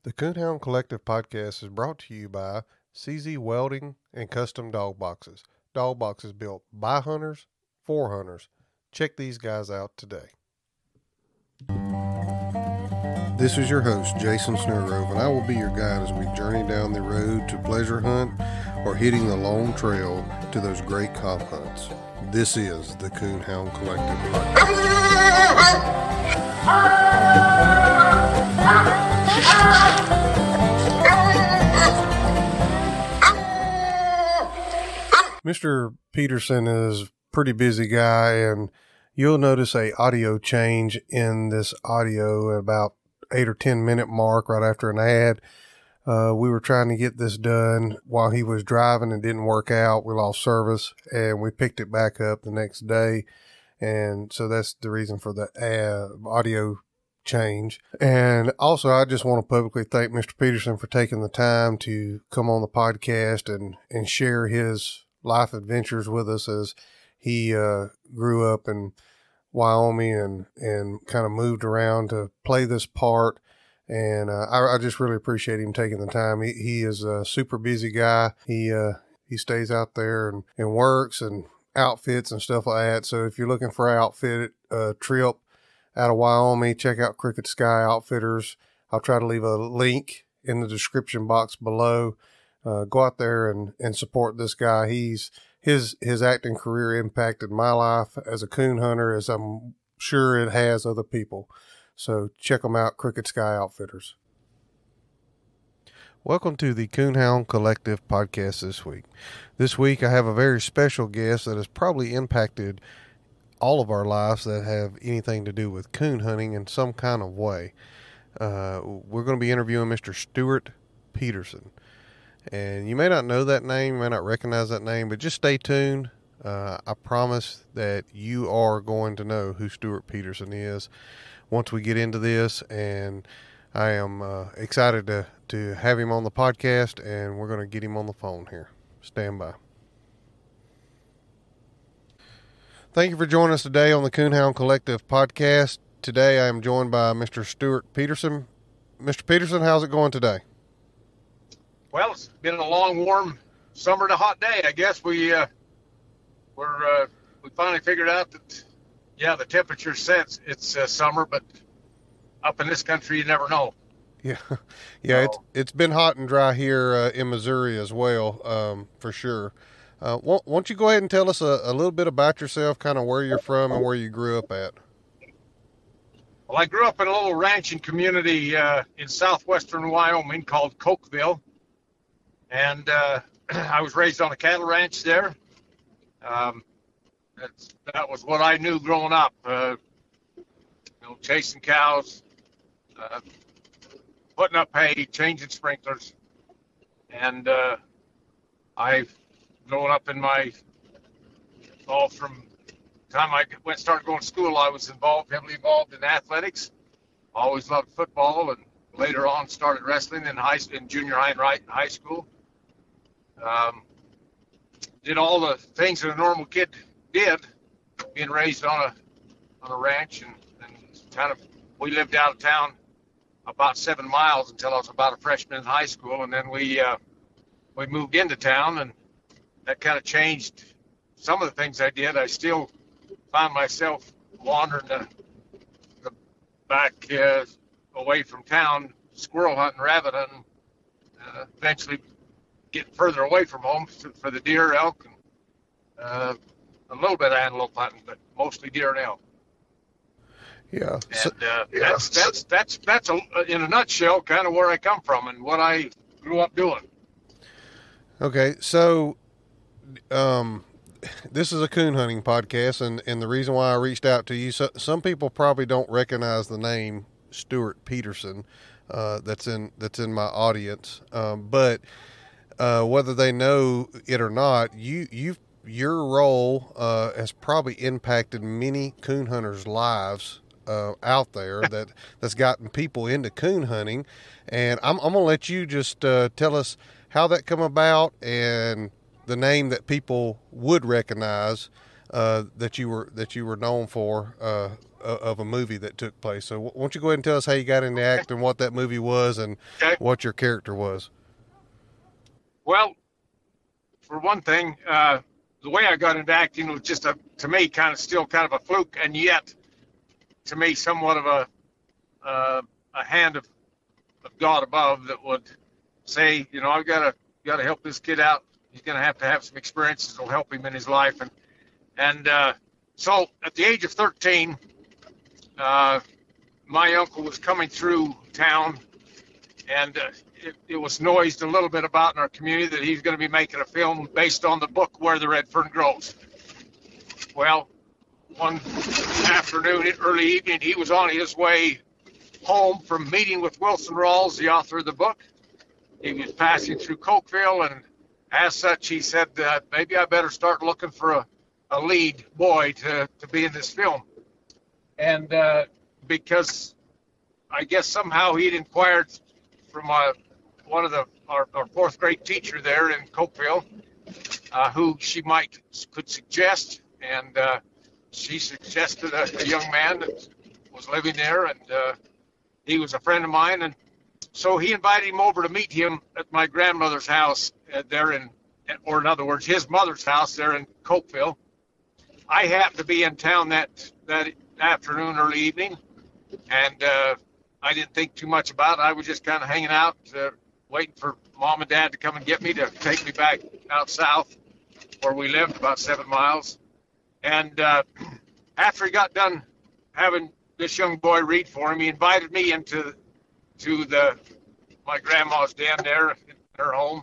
The Coonhound Collective podcast is brought to you by CZ Welding and Custom Dog Boxes. Dog boxes built by hunters, for hunters. Check these guys out today. This is your host, Jason Snellgrove, and I will be your guide as we journey down the road to pleasure hunt or hitting the long trail to those great comp hunts. This is the Coonhound Collective podcast. Mr. Peterson is a pretty busy guy, and you'll notice a audio change in this audio at about 8 or 10 minute mark right after an ad. We were trying to get this done while he was driving and didn't work out. We lost service and we picked it back up the next day. And so that's the reason for the audio change. And also, I just want to publicly thank Mr. Peterson for taking the time to come on the podcast and share his life adventures with us as he grew up in Wyoming and kind of moved around to play this part. And I just really appreciate him taking the time. He is a super busy guy. He stays out there and works and outfits and stuff like that. So if you're looking for an outfit trip out of Wyoming, check out Crooked Sky Outfitters. I'll try to leave a link in the description box below. Go out there and support this guy. His acting career impacted my life as a coon hunter, as I'm sure it has other people. So check them out, Crooked Sky Outfitters. Welcome to the Coonhound Collective podcast this week. This week I have a very special guest that has probably impacted all of our lives that have anything to do with coon hunting in some kind of way. We're going to be interviewing Mr. Stewart Peterson. And you may not know that name, you may not recognize that name, but just stay tuned. I promise that you are going to know who Stewart Peterson is once we get into this, and I am excited to have him on the podcast, and we're going to get him on the phone here. Stand by. Thank you for joining us today on the Coonhound Collective podcast. Today I am joined by Mr. Stewart Peterson. Mr. Peterson, how's it going today? Well, it's been a long, warm summer to hot day. I guess we finally figured out that, the temperature says it's summer, but up in this country, you never know. Yeah, So, it's been hot and dry here in Missouri as well, for sure. Won't you go ahead and tell us a little bit about yourself, kind of where you're from and where you grew up at? well, I grew up in a little ranching community in southwestern Wyoming called Cokeville, and I was raised on a cattle ranch there. That was what I knew growing up. Chasing cows, putting up hay, changing sprinklers, and I've grown up in all from the time I started going to school. I was heavily involved in athletics. Always loved football, and later on started wrestling in junior high and high school. Did all the things that a normal kid did, being raised on a ranch, and kind of, we lived out of town about 7 miles until I was about a freshman in high school, and then we moved into town, and that kind of changed some of the things I did. I still found myself wandering the back away from town, squirrel hunting, rabbit hunting, eventually getting further away from home for the deer, elk, and a little bit of antelope hunting, but mostly deer and elk. Yeah. And that's in a nutshell kind of where I come from and what I grew up doing. Okay, so this is a coon hunting podcast, and the reason why I reached out to you, some people probably don't recognize the name Stewart Peterson that's in my audience, but whether they know it or not, your role has probably impacted many coon hunters' lives out there that's gotten people into coon hunting, and I'm gonna let you just tell us how that come about and the name that people would recognize that you were known for of a movie that took place. So why don't you go ahead and tell us how you got into acting, what that movie was, and what your character was? Well, for one thing, the way I got into acting was just to me, still kind of a fluke, and yet to me, somewhat of a hand of God above that would say, I've got to help this kid out. He's going to have some experiences that'll help him in his life, and so at the age of 13, my uncle was coming through town, and it was noised a little bit about in our community that he's going to be making a film based on the book Where the Red Fern Grows. Well, one afternoon, early evening, he was on his way home from meeting with Wilson Rawls, the author of the book. He was passing through Cokeville, and as such, he said, maybe I better start looking for a lead boy to be in this film. And because I guess somehow he'd inquired from one of our fourth grade teacher there in Cokeville, who she could suggest, and she suggested a young man that was living there, and he was a friend of mine, and so he invited him over to meet him at my grandmother's house there in other words, his mother's house there in Cokeville. I happened to be in town that afternoon, early evening, and I didn't think too much about it. I was just kind of hanging out, waiting for Mom and Dad to come and get me to take me back out south where we lived, about 7 miles. And after he got done having this young boy read for him, he invited me into my grandma's den there in her home.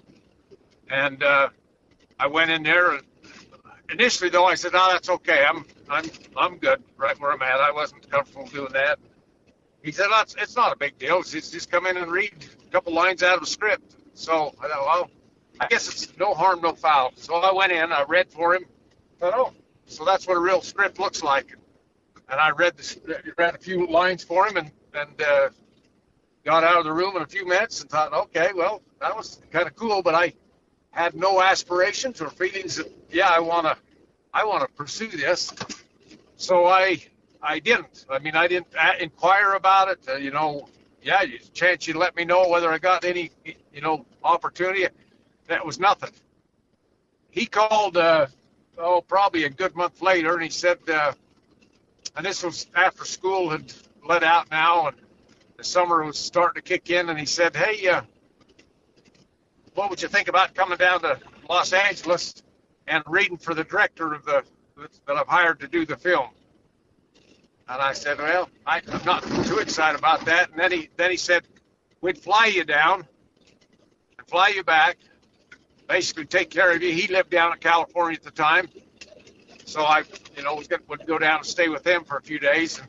And I went in there. Initially, though, I said, "No, that's okay. I'm good right where I'm at. I wasn't comfortable doing that." He said, "It's not a big deal. It's just come in and read a couple lines out of a script." So I thought, well, I guess it's no harm, no foul. So I went in, I read for him. Thought, oh, so that's what a real script looks like. And I read a few lines for him, and got out of the room in a few minutes and thought, okay, well, that was kind of cool, but I had no aspirations or feelings that, I want to pursue this. So I didn't. I mean, I didn't inquire about it. Chance you let me know whether I got any, opportunity. That was nothing. He called, probably a good month later, and he said, and this was after school had let out now, and the summer was starting to kick in, and he said, "Hey, what would you think about coming down to Los Angeles and reading for the director of that I've hired to do the film?" And I said, "Well, I'm not too excited about that." And then he said, "We'd fly you down and fly you back, basically take care of you." He lived down in California at the time, so I, would go down and stay with him for a few days. And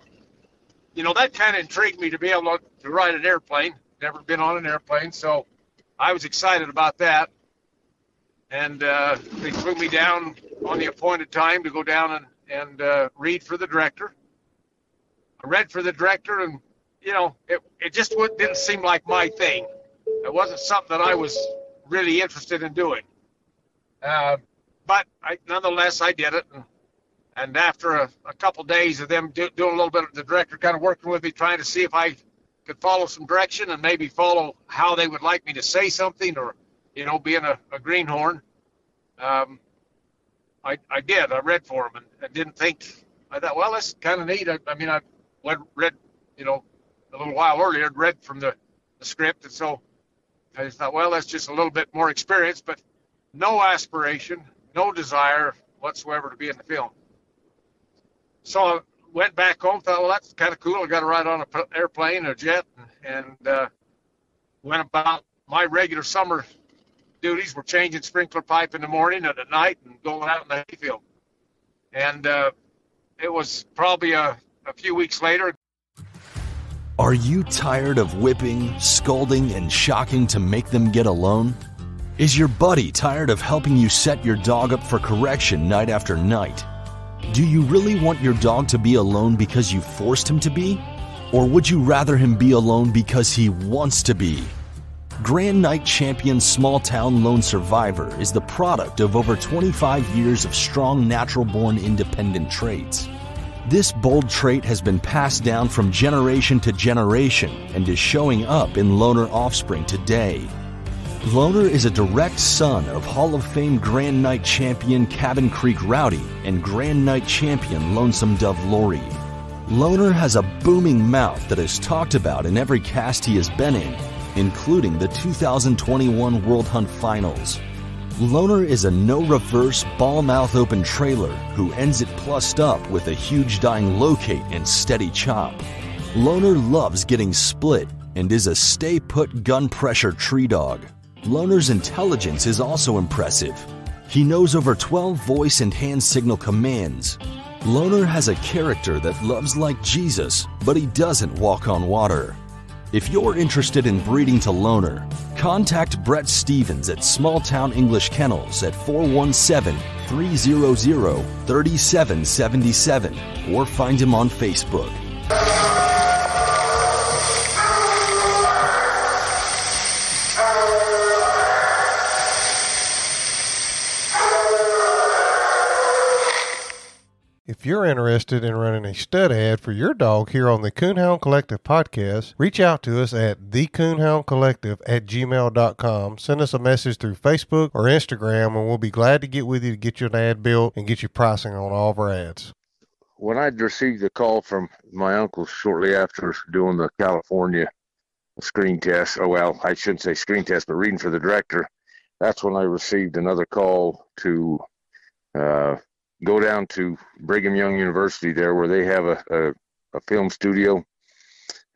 that kind of intrigued me to be able to ride an airplane. Never been on an airplane, so I was excited about that. And they flew me down on the appointed time to go down and read for the director. I read for the director, and it just didn't seem like my thing. It wasn't something that I was really interested in doing. But nonetheless, I did it. And after a couple days of them doing a little bit of the director kind of working with me, trying to see if I could follow some direction and maybe follow how they would like me to say something, or, being a greenhorn, I did. I read for them and didn't think. I thought, well, that's kind of neat. I read, a little while earlier, read from the script, and so I just thought, well, that's just a little bit more experience, but no aspiration, no desire whatsoever to be in the film. So I went back home, thought, well, that's kind of cool. I got to ride on an airplane, a jet, and went about my regular summer duties. Were changing sprinkler pipe in the morning and at night and going out in the hayfield. And it was probably a few weeks later. Are you tired of whipping, scolding, and shocking to make them get alone? Is your buddy tired of helping you set your dog up for correction night after night? Do you really want your dog to be alone because you forced him to be? Or would you rather him be alone because he wants to be? Grand Night Champion Small Town Lone Survivor is the product of over 25 years of strong natural-born independent traits. This bold trait has been passed down from generation to generation and is showing up in Loner offspring today. Loner is a direct son of Hall of Fame Grand Night Champion Cabin Creek Rowdy and Grand Night Champion Lonesome Dove Lori. Loner has a booming mouth that is talked about in every cast he has been in, including the 2021 World Hunt Finals. Loner is a no-reverse, ball-mouth open trailer who ends it plussed up with a huge dying locate and steady chop. Loner loves getting split and is a stay-put gun-pressure tree dog. Loner's intelligence is also impressive. He knows over 12 voice and hand signal commands. Loner has a character that loves like Jesus, but he doesn't walk on water. If you're interested in breeding to Loner, contact Brett Stevens at Small Town English Kennels at 417-300-3777 or find him on Facebook. If you're interested in running a stud ad for your dog here on the Coonhound Collective podcast, reach out to us at thecoonhoundcollective@gmail.com. Send us a message through Facebook or Instagram, and we'll be glad to get with you to get you an ad built and get you pricing on all of our ads. When I'd received a call from my uncle shortly after doing the California screen test, I shouldn't say screen test, but reading for the director, that's when I received another call to go down to Brigham Young University there, where they have a film studio,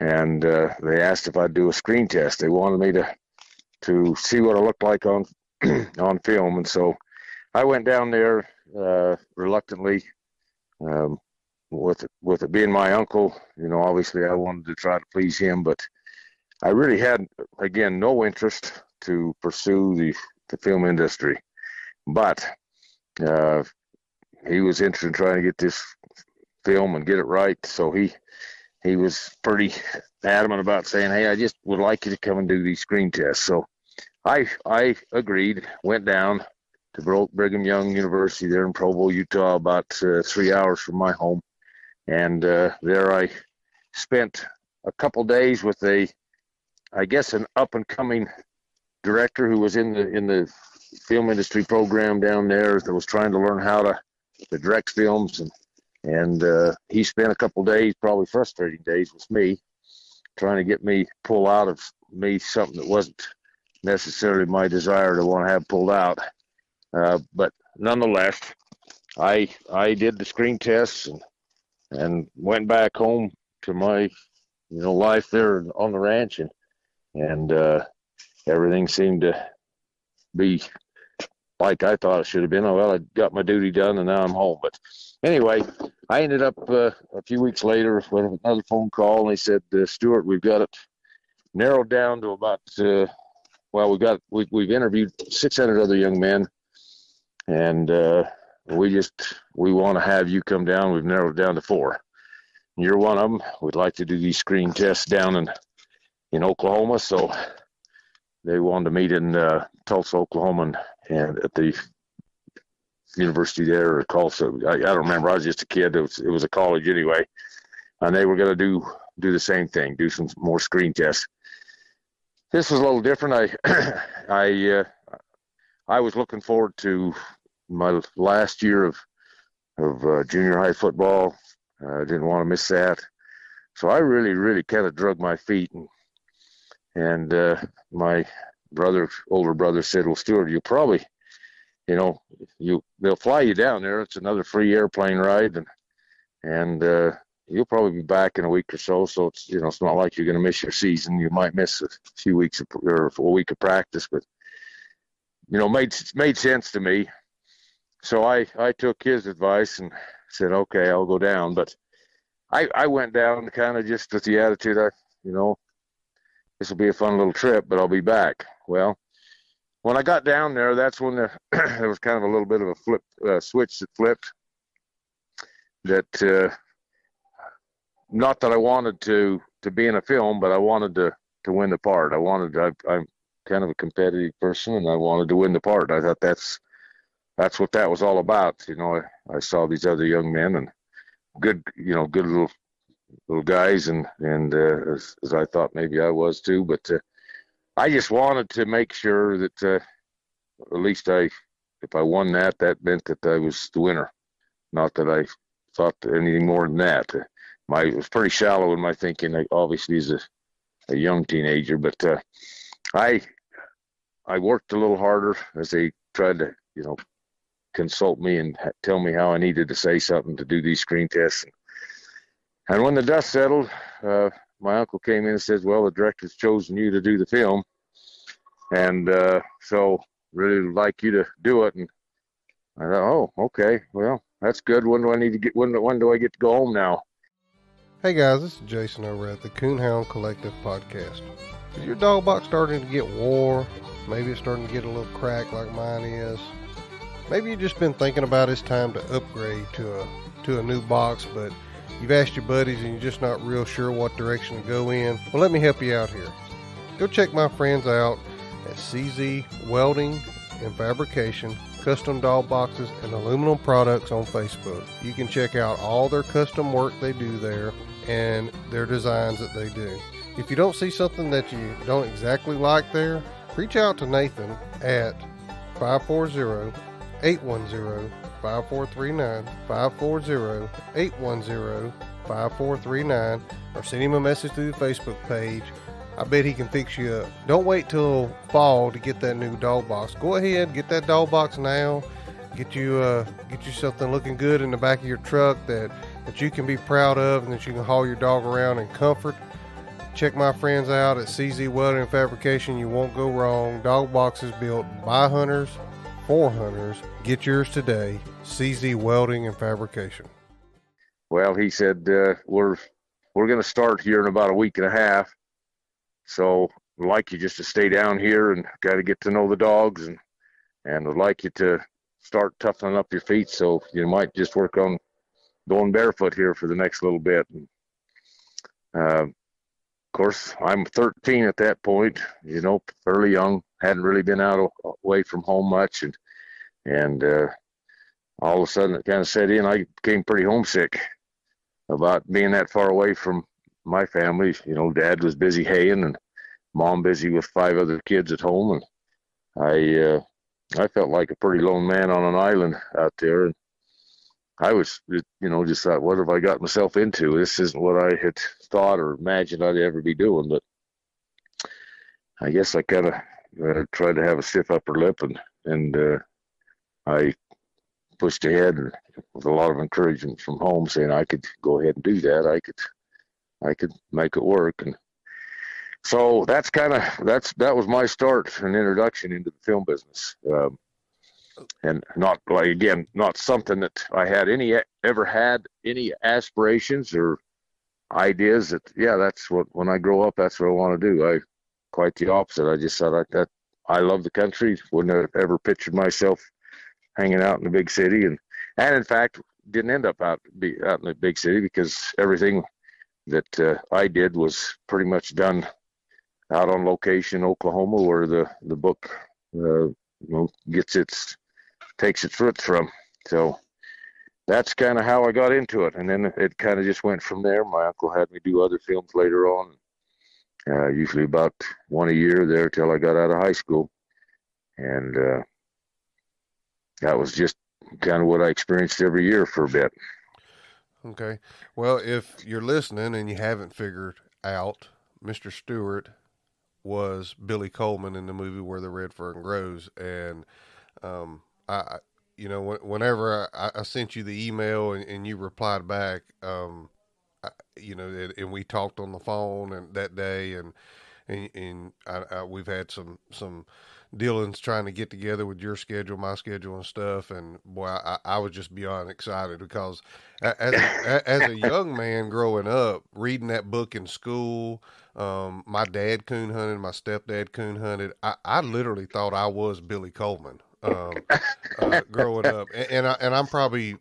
and they asked if I'd do a screen test. They wanted me to see what I looked like on on film, and so I went down there reluctantly. With it being my uncle, obviously I wanted to try to please him, but I really had, again, no interest to pursue the film industry. But he was interested in trying to get this film and get it right, so he was pretty adamant about saying, hey, I just would like you to come and do these screen tests. So I agreed, went down to Brigham Young University there in Provo, Utah, about 3 hours from my home. And there I spent a couple days with an up-and-coming director who was in the film industry program down there that was trying to learn how to direct films. And he spent a couple days, probably frustrating days, with me, trying to get me pull out of me something that wasn't necessarily my desire to want to have pulled out. But nonetheless, I did the screen tests and went back home to my life there on the ranch, and everything seemed to be like I thought it should have been. Well, I got my duty done and now I'm home. But anyway, I ended up a few weeks later with another phone call, and they said, Stewart, we've got it narrowed down to about we've interviewed 600 other young men, and we want to have you come down. We've narrowed it down to 4. You're one of them. We'd like to do these screen tests down in Oklahoma. So they wanted to meet in Tulsa, Oklahoma, and at the university there, or Tulsa. I don't remember. I was just a kid. It was a college anyway, and they were going to do the same thing, do some more screen tests. This was a little different. I was looking forward to my last year of junior high football. I didn't want to miss that. So I really, really kind of drug my feet. And my older brother said, well, Stewart, you'll probably, they'll fly you down there. It's another free airplane ride. And you'll probably be back in a week or so. So it's, it's not like you're going to miss your season. You might miss a few weeks or a week of practice, but, made sense to me. So I took his advice and said, okay, I'll go down. But I went down kind of just with the attitude, this will be a fun little trip, but I'll be back. Well, when I got down there, that's when there was kind of a little bit of a switch that flipped. That not that I wanted to be in a film, but I wanted to win the part. I kind of a competitive person, and I wanted to win the part. I thought that's what that was all about. You know, I saw these other young men and good little guys, and as I thought maybe I was too. But I just wanted to make sure that at least if I won that meant that I was the winner. Not that I thought anything more than that. It was pretty shallow in my thinking. Obviously, as a young teenager, but I worked a little harder as they tried to, consult me and tell me how I needed to say something to do these screen tests. And when the dust settled, my uncle came in and says, "Well, the director's chosen you to do the film, and so really would like you to do it." And I thought, "Oh, okay, well, that's good. When do I need to get? When do I get to go home now?" Hey guys, this is Jason over at the Coonhound Collective podcast. Is your dog box starting to get wore? Maybe it's starting to get a little cracked like mine is. Maybe you've just been thinking about it's time to upgrade to a new box, but you've asked your buddies and you're just not real sure what direction to go in. Well, let me help you out here. Go check my friends out at CZ Welding and Fabrication, custom dog boxes and aluminum products on Facebook. You can check out all their custom work they do there and their designs that they do. If you don't see something that you don't exactly like there, reach out to Nathan at 540-810-5439, 540-810-5439, or send him a message through the Facebook page. I bet he can fix you up. Don't wait till fall to get that new dog box. Go ahead, get that dog box now. Get you something looking good in the back of your truck that you can be proud of and that you can haul your dog around in comfort. Check my friends out at CZ Welding and Fabrication. You won't go wrong. Dog boxes built by hunters for hunters. Get yours today. CZ Welding and Fabrication. Well, he said we're going to start here in about a week and a half. So I'd like you just to stay down here and got to get to know the dogs, and I'd like you to start toughening up your feet. So you might just work on going barefoot here for the next little bit. Of course, I'm 13 at that point, fairly young, hadn't really been out away from home much. And all of a sudden it kind of set in. I became pretty homesick about being that far away from my family. Dad was busy haying and mom busy with 5 other kids at home. And I felt like a pretty lone man on an island out there. And I was, just thought, what have I got myself into? This isn't what I had thought or imagined I'd ever be doing. But I guess I kind of tried to have a stiff upper lip, and I pushed ahead and with a lot of encouragement from home, saying I could go ahead and do that. I could make it work. And so that was my start and introduction into the film business. And not something that I had ever had any aspirations or ideas that, that's what, when I grow up, that's what I want to do. Quite the opposite. I just thought that I love the country. Wouldn't have ever pictured myself hanging out in a big city. And in fact, didn't end up out in a big city, because everything that I did was pretty much done out on location in Oklahoma, where the book takes its roots from. So that's kind of how I got into it. And then it kind of just went from there. My uncle had me do other films later on, usually about one a year there till I got out of high school. And that was just kind of what I experienced every year for a bit. Okay. Well, if you're listening and you haven't figured out, Mr. Stewart was Billy Coleman in the movie Where the Red Fern Grows. And whenever I sent you the email and you replied back, and we talked on the phone and that day, and we've had some dealings trying to get together with your schedule, my schedule, and stuff. And boy, I was just beyond excited, because as a young man growing up, reading that book in school, my dad coon hunted, my stepdad coon hunted. I literally thought I was Billy Coleman growing up, and I'm probably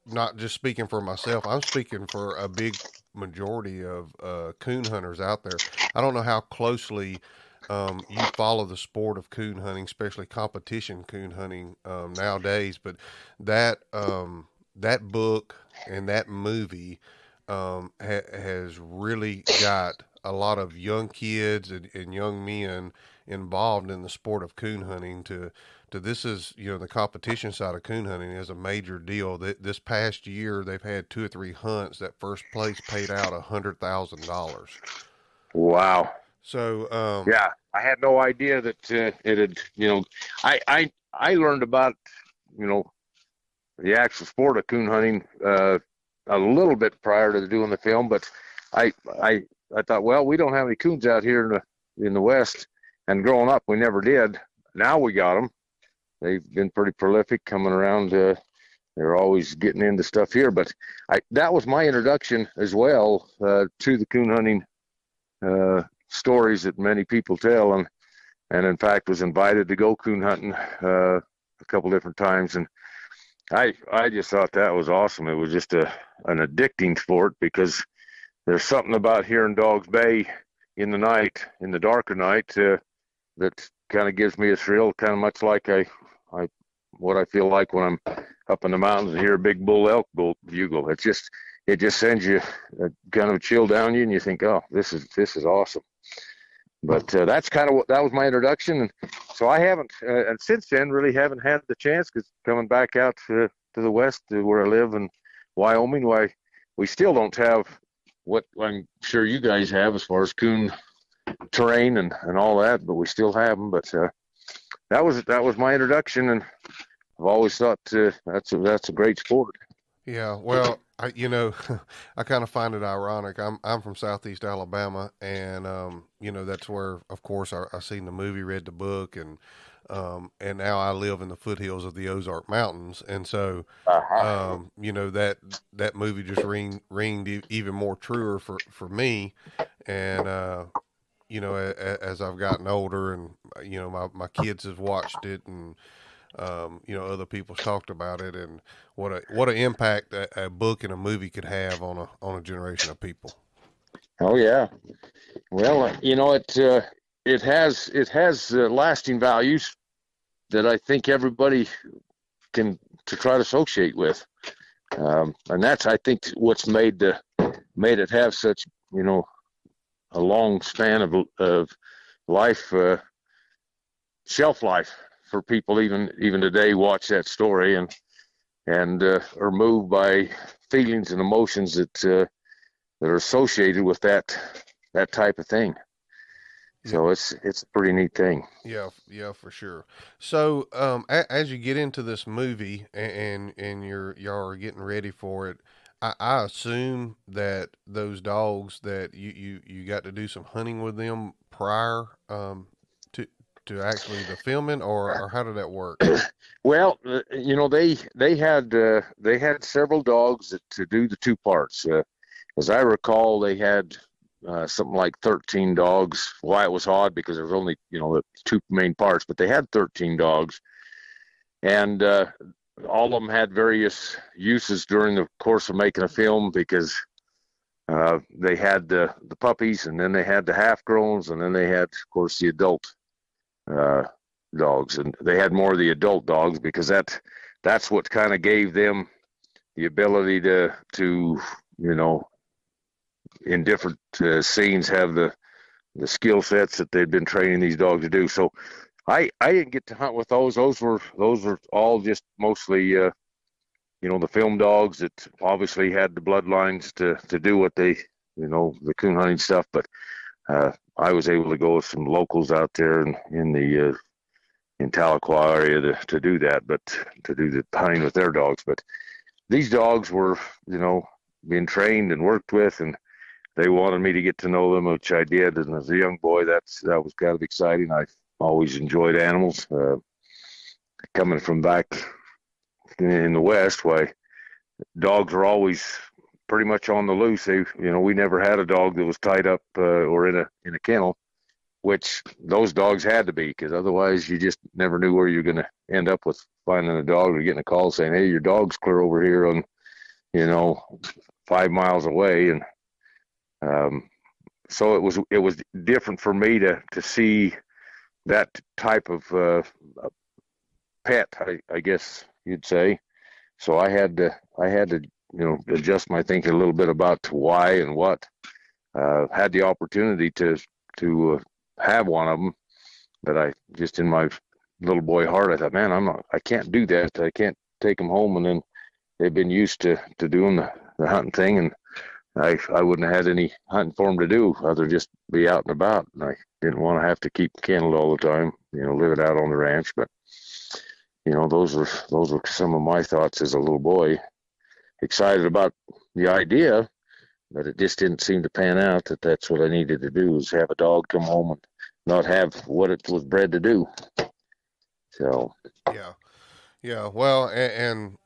not just speaking for myself. I'm speaking for a big majority of coon hunters out there. I don't know how closely you follow the sport of coon hunting, especially competition coon hunting nowadays. But that book and that movie has really got a lot of young kids and young men involved in the sport of coon hunting. To this is, the competition side of coon hunting is a major deal. That this past year they've had 2 or 3 hunts that first place paid out $100,000. Wow. So yeah, I had no idea that it had. I learned about the actual sport of coon hunting a little bit prior to doing the film, but I thought, well, we don't have any coons out here in the West, and growing up we never did. Now we got them. They've been pretty prolific coming around. They're always getting into stuff here, but that was my introduction as well to the coon hunting stories that many people tell, and in fact was invited to go coon hunting a couple different times, and I just thought that was awesome. It was just an addicting sport, because there's something about hearing dogs bay in the night, in the darker night, that kind of gives me a thrill, kind of much like what I feel like when I'm up in the mountains and hear a big bull elk bugle. It just sends you a kind of a chill down you, and you think, oh, this is awesome. But that's kind of that was my introduction, and so I haven't, and since then really haven't had the chance, because coming back out to the west, to where I live in Wyoming, why we still don't have what I'm sure you guys have as far as coon terrain and all that, but we still have them. But that was my introduction, and I've always thought that's a great sport. Yeah, well, I kind of find it ironic. I'm from Southeast Alabama, and that's where, of course, I seen the movie, read the book, and now I live in the foothills of the Ozark Mountains, and so that movie just ringed even more truer for me, and as I've gotten older, and my kids have watched it, and other people's talked about it, and what an impact a book and a movie could have on a generation of people. Oh yeah, well, it has lasting values that I think everybody can to try to associate with, and that's, I think, what's made it have such a long span of life, shelf life, for people even today watch that story and are moved by feelings and emotions that are associated with that type of thing. So it's a pretty neat thing. Yeah, for sure. So as you get into this movie and y'all are getting ready for it, I assume that those dogs that you got to do some hunting with them prior to actually the filming, or how did that work? Well, they had several dogs to do the 2 parts. As I recall, they had something like 13 dogs. Why it was odd, because there was only the 2 main parts, but they had 13 dogs, and all of them had various uses during the course of making a film, because they had the puppies, and then they had the half-growns, and then they had, of course, the adult dogs, and they had more of the adult dogs, because that's what kind of gave them the ability to in different scenes have the skill sets that they'd been training these dogs to do. So I didn't get to hunt with those. Those were all just mostly the film dogs that obviously had the bloodlines to do what they the coon hunting stuff, but I was able to go with some locals out there in Tahlequah area to do that, but to do the hunting with their dogs. But these dogs were, being trained and worked with, and they wanted me to get to know them, which I did. And as a young boy, that was kind of exciting. I always enjoyed animals. Coming from back in the West, why dogs are always pretty much on the loose. We never had a dog that was tied up or in a kennel, which those dogs had to be, because otherwise you just never knew where you're going to end up with finding a dog or getting a call saying, hey, your dog's clear over here on 5 miles away. And so it was different for me to see that type of pet, I guess you'd say. So I had to adjust my thinking a little bit about why and what. Had the opportunity to have one of them, but I just, in my little boy heart, I thought, man, I can't do that. I can't take them home. And then they've been used to doing the hunting thing, and I wouldn't have had any hunting for them to do other just be out and about. And I didn't want to have to keep kenneled all the time, live it out on the ranch. But those were some of my thoughts as a little boy. Excited about the idea, but it just didn't seem to pan out that's what I needed to do, was have a dog come home and not have what it was bred to do. So yeah. Well, and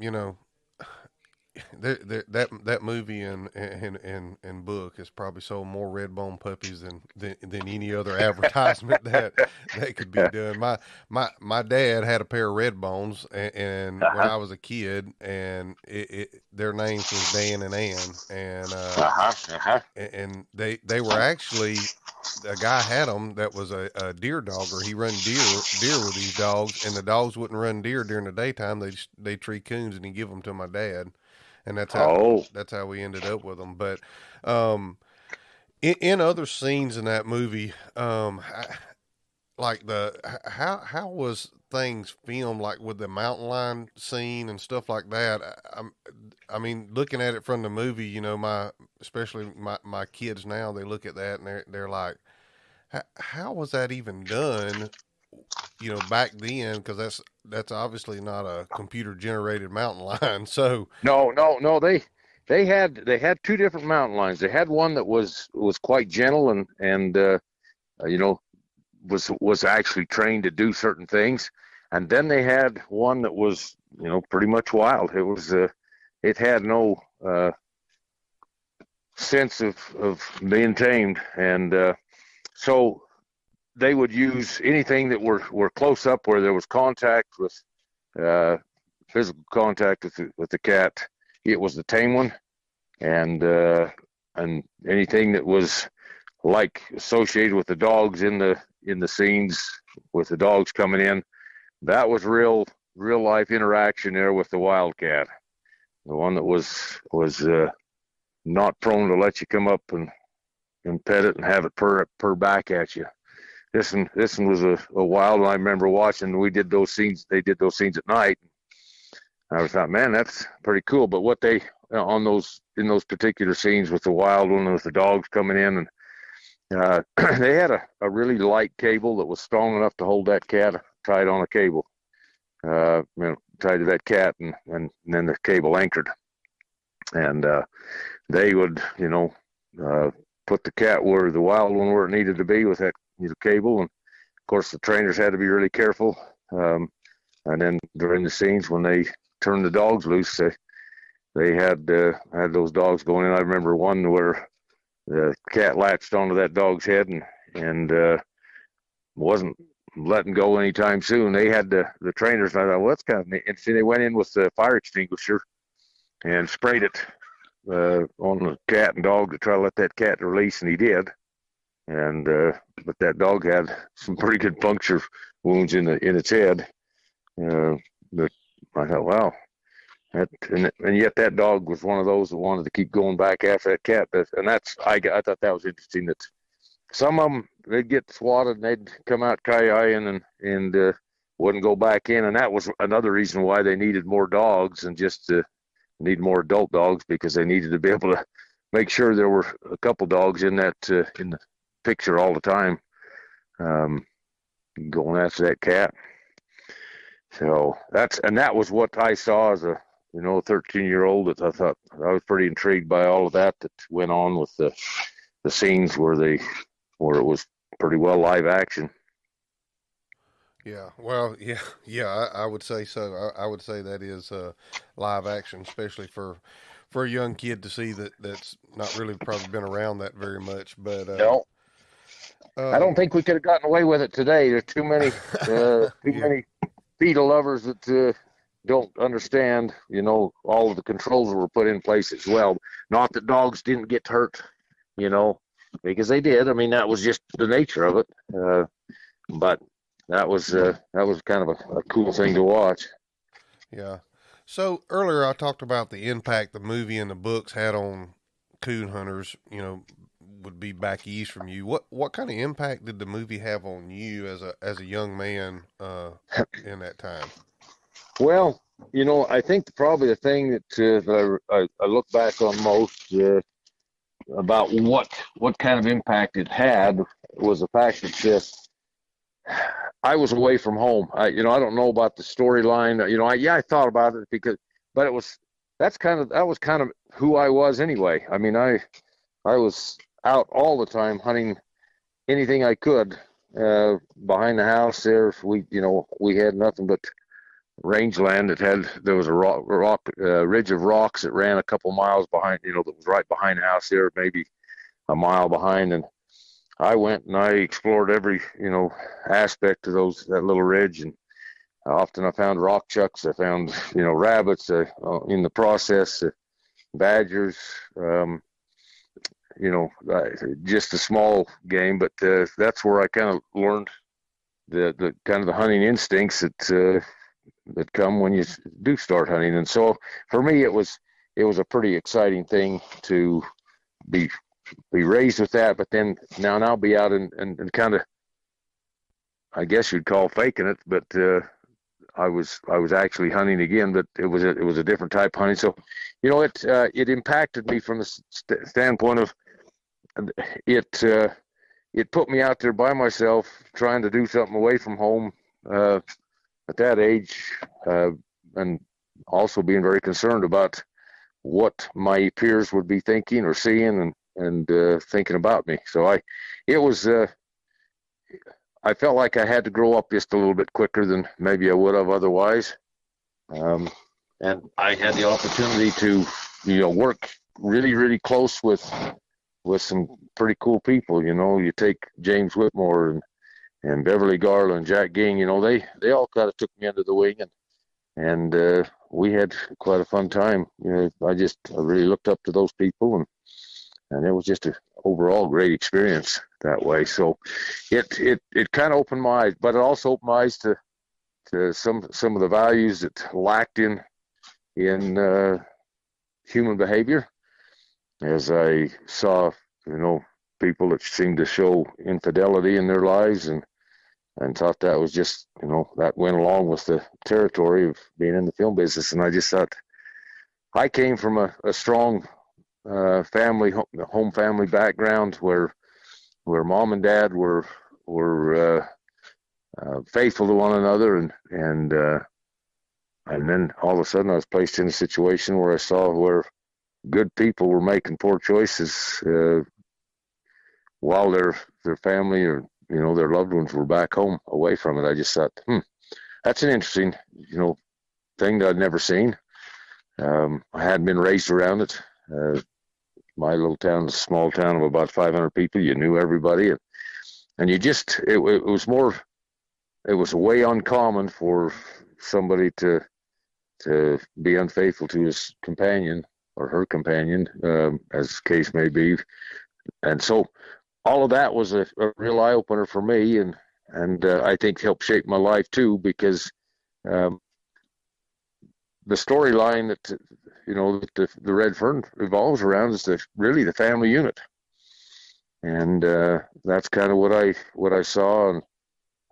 that movie and book has probably sold more red bone puppies than any other advertisement that could be done. My dad had a pair of red bones, and when I was a kid, and their names was Dan and Ann, and they were actually, a guy had them that was a deer dogger. He run deer with these dogs, and the dogs wouldn't run deer during the daytime. They tree coons, and he'd give them to my dad. And that's how we ended up with them. But in other scenes in that movie, like how was things filmed, like with the mountain lion scene and stuff like that? I mean, looking at it from the movie, especially my kids now, they look at that and they're like, how was that even done? Back then, because that's obviously not a computer generated mountain lion. So no, they had two different mountain lions. They had one that was quite gentle and was actually trained to do certain things, and then they had one that was pretty much wild. It had no sense of being tamed, and so they would use anything that were close up where there was contact with physical contact with the cat. It was the tame one, and anything that was like associated with the dogs in the scenes with the dogs coming in, that was real life interaction there with the wildcat. The one that was not prone to let you come up and pet it and have it purr back at you. This one was a wild one. I remember watching. We did those scenes. They did those scenes at night. I thought, man, that's pretty cool. But what they in those particular scenes with the wild one and with the dogs coming in, and they had a really light cable that was strong enough to hold that cat tied on a cable, tied to that cat, and then the cable anchored. And they would, put the cat where the wild one where it needed to be with that cable, and of course the trainers had to be really careful. And then during the scenes when they turned the dogs loose, they had those dogs going in. I remember one where the cat latched onto that dog's head and wasn't letting go anytime soon. They had the trainers, and I thought, well, that's kind of neat. And see, they went in with the fire extinguisher and sprayed it on the cat and dog to try to let that cat release, and he did. And but that dog had some pretty good puncture wounds in its head. But I thought, wow, and yet that dog was one of those that wanted to keep going back after that cat. And I thought that was interesting. That some of them, they'd get swatted and they'd come out ki-yiing and wouldn't go back in. And that was another reason why they needed more dogs and just need more adult dogs, because they needed to be able to make sure there were a couple dogs in that in the picture all the time, going after that cat. So that was what I saw as a 13-year-old. That I thought I was pretty intrigued by all of that went on with the scenes where it was pretty well live action. Yeah, well, yeah, I would say so. I would say that is live action, especially for a young kid to see that's not really probably been around that very much. But no, I don't think we could have gotten away with it today. There's too many many PETA lovers that don't understand, all of the controls that were put in place as well. Not that dogs didn't get hurt, because they did. I mean, that was just the nature of it. But that was kind of a cool thing to watch. Yeah. So earlier I talked about the impact the movie and the books had on coon hunters, would be back east from you. What kind of impact did the movie have on you as a young man in that time? Well, I think probably the thing that I look back on most about what kind of impact it had was the fact that I was away from home. I don't know about the storyline. I thought about it but that was kind of who I was anyway. I mean, I was out all the time hunting anything I could behind the house there. We had nothing but rangeland. There was a ridge of rocks that ran a couple miles behind, that was right behind the house there, maybe a mile behind. And I went and I explored every, aspect of that little ridge. And often I found rock chucks. I found, rabbits in the process, badgers, just a small game. But that's where I kind of learned the kind of the hunting instincts that come when you do start hunting. And so for me, it was a pretty exciting thing to be raised with that, but then now be out and kind of, I guess you'd call faking it, but I was actually hunting again, but it was a different type of hunting. So, it impacted me from the standpoint of it put me out there by myself trying to do something away from home at that age, and also being very concerned about what my peers would be thinking or seeing and thinking about me. So I felt like I had to grow up just a little bit quicker than maybe I would have otherwise. And I had the opportunity to, work really, really close with some pretty cool people. You take James Whitmore and Beverly Garland, Jack Ging, they all kind of took me under the wing, and we had quite a fun time. I really looked up to those people, and it was just an overall great experience that way. So it kind of opened my eyes, but it also opened my eyes to some of the values that lacked in human behavior, as I saw, people that seemed to show infidelity in their lives, and thought that was just, that went along with the territory of being in the film business. And I just thought, I came from a strong home family background where mom and dad were faithful to one another, and then all of a sudden I was placed in a situation where I saw where good people were making poor choices while their family or their loved ones were back home away from it. I just thought, that's an interesting thing that I'd never seen. I hadn't been raised around it. My little town is a small town of about 500 people. You knew everybody, and you just it was way uncommon for somebody to be unfaithful to his companion or her companion, as the case may be. And so all of that was a real eye opener for me, and I think helped shape my life too, because the storyline that the Red Fern revolves around is really the family unit, and that's kind of what I saw, and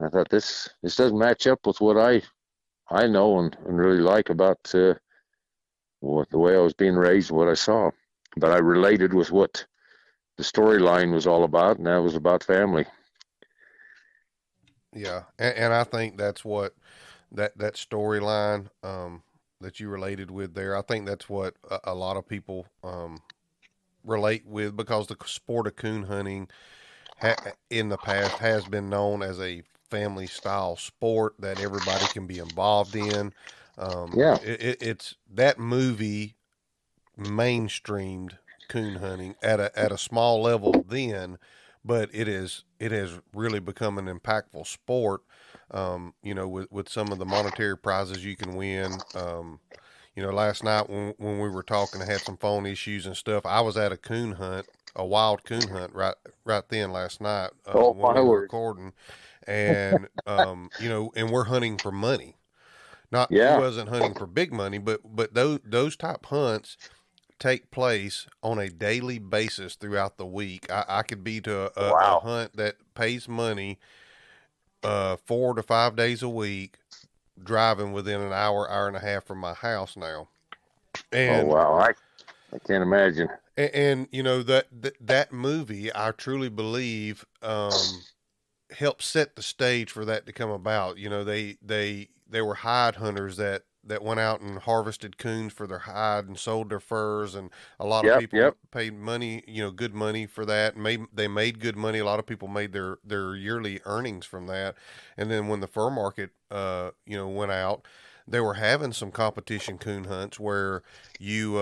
I thought this doesn't match up with what I know and really like about the way I was being raised, what I saw, but I related with what the storyline was all about, and that was about family. Yeah, and I think that's what that storyline that you related with there. I think that's what a lot of people relate with, because the sport of coon hunting in the past has been known as a family style sport that everybody can be involved in. It's that movie mainstreamed coon hunting at a small level then, but it has really become an impactful sport. With some of the monetary prizes you can win. Last night when we were talking, I had some phone issues and stuff. I was at a coon hunt a wild coon hunt right then last night Oh, when my we were word. recording, and and we're hunting for money. Not we Yeah. wasn't hunting for big money, but those type hunts take place on a daily basis throughout the week. I could be to a Wow. hunt that pays money 4 to 5 days a week, driving within an hour and a half from my house now. Oh, And wow. I can't imagine. that movie, I truly believe, helped set the stage for that to come about. They were hide hunters that went out and harvested coons for their hide and sold their furs, and a lot of Yep. people Yep. paid money, good money for that. And they made good money. A lot of people made their yearly earnings from that. And then when the fur market, went out, they were having some competition coon hunts where you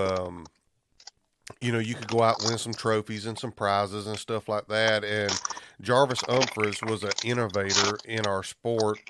could go out and win some trophies and some prizes and stuff like that. And Jarvis Umphreys was an innovator in our sport.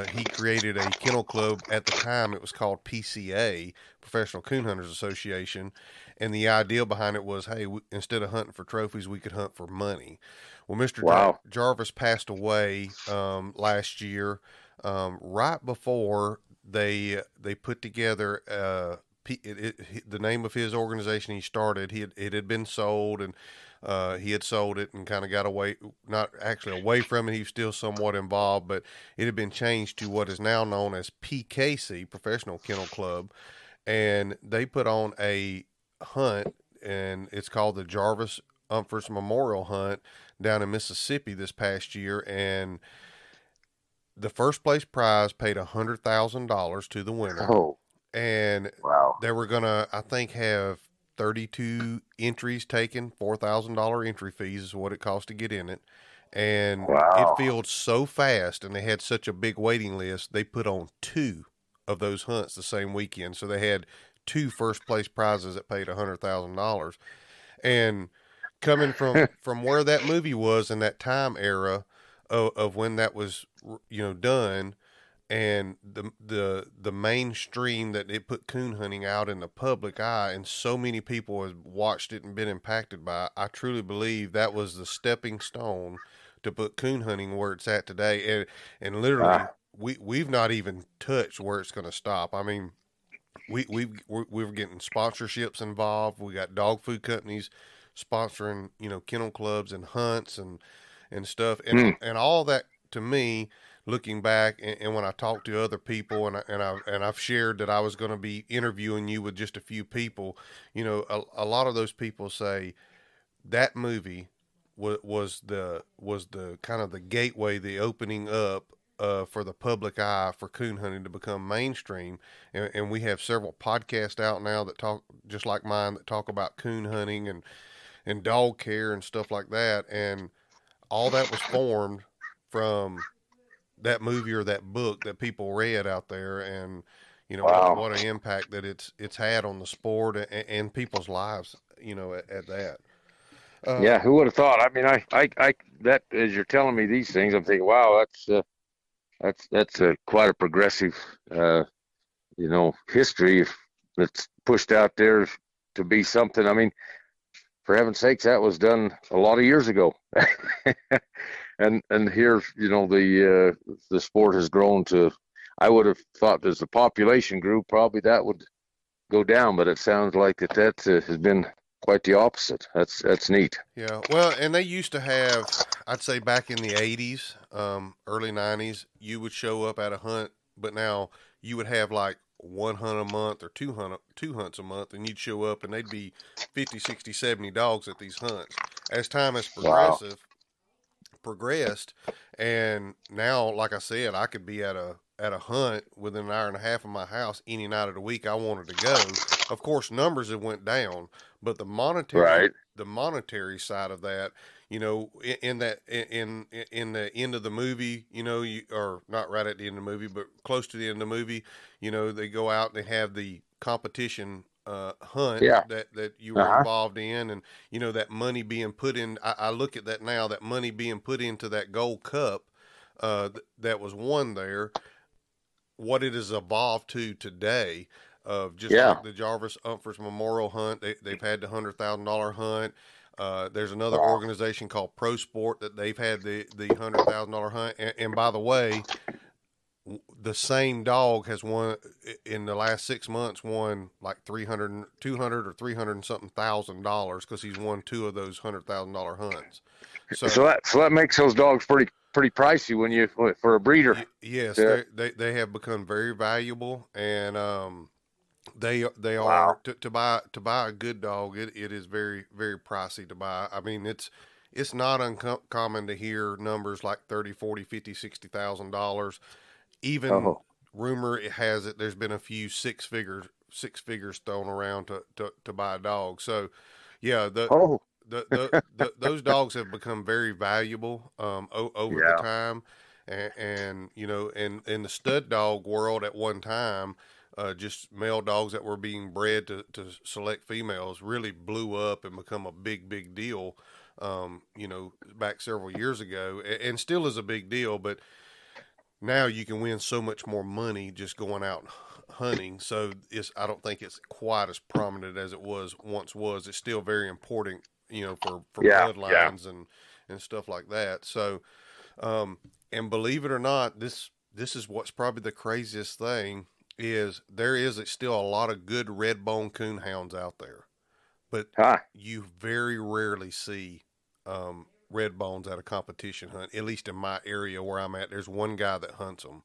He created a kennel club. At the time, it was called PCA, Professional Coon Hunters Association. And the idea behind it was, hey, instead of hunting for trophies, we could hunt for money. Well, Mr. Wow. Jarvis passed away last year, right before they put together the name of his organization he started. It had been sold, and he had sold it and kind of got away, not actually away from it. He was still somewhat involved, but it had been changed to what is now known as PKC, Professional Kennel Club, and they put on a hunt, and it's called the Jarvis Umphreys Memorial Hunt down in Mississippi this past year, and the first place prize paid $100,000 to the winner. Oh, And wow. they were gonna, I think, have 32 entries taken. $4,000 entry fees is what it cost to get in it, and it Wow. filled so fast, and they had such a big waiting list. They put on two of those hunts the same weekend, so they had two first place prizes that paid $100,000. And coming from where that movie was in that time era of when that was done, and the mainstream that it put coon hunting out in the public eye, and so many people have watched it and been impacted by it, I truly believe that was the stepping stone to put coon hunting where it's at today. And literally, we've not even touched where it's going to stop. I mean, we're getting sponsorships involved. We got dog food companies sponsoring kennel clubs and hunts and stuff, and all that. To me, looking back, and when I talk to other people, and I've shared that I was going to be interviewing you with just a few people, a lot of those people say that movie was the kind of the gateway, the opening up for the public eye for coon hunting to become mainstream. And we have several podcasts out now that talk, just like mine, that talk about coon hunting and dog care and stuff like that. And all that was formed from that movie or that book that people read out there. And Wow. what an impact that it's had on the sport and people's lives, at that. Yeah, who would have thought? I mean, I that as you're telling me these things, I'm thinking, wow, that's quite a progressive, history that's pushed out there to be something. I mean, for heaven's sakes, that was done a lot of years ago, and here, the sport has grown to. I would have thought as the population grew, probably that would go down, but it sounds like that has been quite the opposite. That's neat. Yeah, well, and they used to have, I'd say back in the 80s, early 90s, you would show up at a hunt, but now you would have like one hunt a month or two hunts a month, and you'd show up and they'd be 50, 60, 70 dogs at these hunts. As time has progressed, and now, like I said, I could be at a hunt within an hour and a half of my house any night of the week I wanted to go. Of course, numbers have went down, but the monetary side of that, in the end of the movie, or not right at the end of the movie, but close to the end of the movie, they go out and they have the competition hunt that you were involved in, and that money being put in. I look at that now, that money being put into that gold cup that was won there, what it has evolved to today, of just like the Jarvis Umphreys Memorial Hunt. They've had the $100,000 hunt. There's another organization called Pro Sport that they've had the $100,000 hunt. And by the way, the same dog has won in the last 6 months, won like 200 or 300 and something $1,000 because he's won 2 of those $100,000 hunts. So that makes those dogs pretty pricey for a breeder. Yes, they have become very valuable, and they Wow. are to buy a good dog. It is very, very pricey to buy. I mean, it's not uncommon to hear numbers like 30, 40, 50, $60,000. Even rumor it has it. There's been a few six figures thrown around to buy a dog. So, yeah, those dogs have become very valuable over the time, and you know, in the stud dog world at one time, just male dogs that were being bred to select females really blew up and become a big deal. You know, back several years ago, and still is a big deal, but now you can win so much more money just going out hunting. So I don't think it's quite as prominent as it once was. It's still very important, you know, for bloodlines and stuff like that. So, and believe it or not, this is what's probably the craziest thing is there is still a lot of good red bone coonhounds out there, but you very rarely see, red bones at a competition hunt. At least in my area where I'm at, there's one guy that hunts them.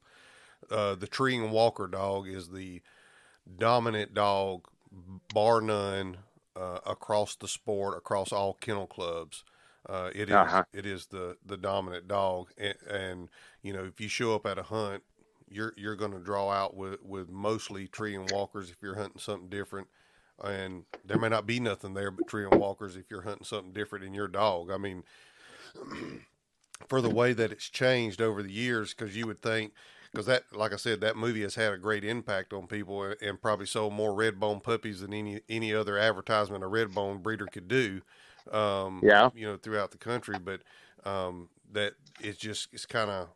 The tree and walker dog is the dominant dog, bar none, across the sport, across all kennel clubs. It is the dominant dog, and you know, if you show up at a hunt, you're going to draw out with mostly tree and walkers if you're hunting something different. And there may not be nothing there but tree and walkers if you're hunting something different in your dog. I mean, for the way that it's changed over the years, because you would think, because that, like I said, that movie has had a great impact on people and probably sold more red bone puppies than any other advertisement a red bone breeder could do. You know, throughout the country. But that it's kind of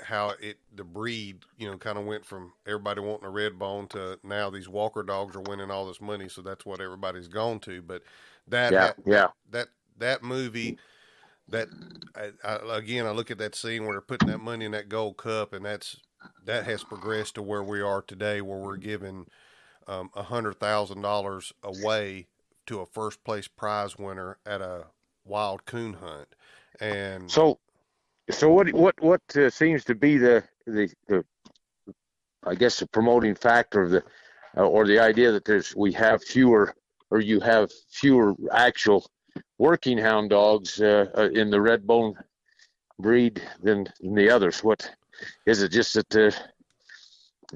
how the breed, you know, kind of went from everybody wanting a red bone to now these walker dogs are winning all this money, so that's what everybody's gone to. But that movie, that again, I look at that scene where they're putting that money in that gold cup, and that has progressed to where we are today, where we're giving $100,000 away to a first place prize winner at a wild coon hunt. And so what seems to be the I guess the promoting factor of or the idea that you have fewer actual working hound dogs in the red bone breed than the others? What is it? Just that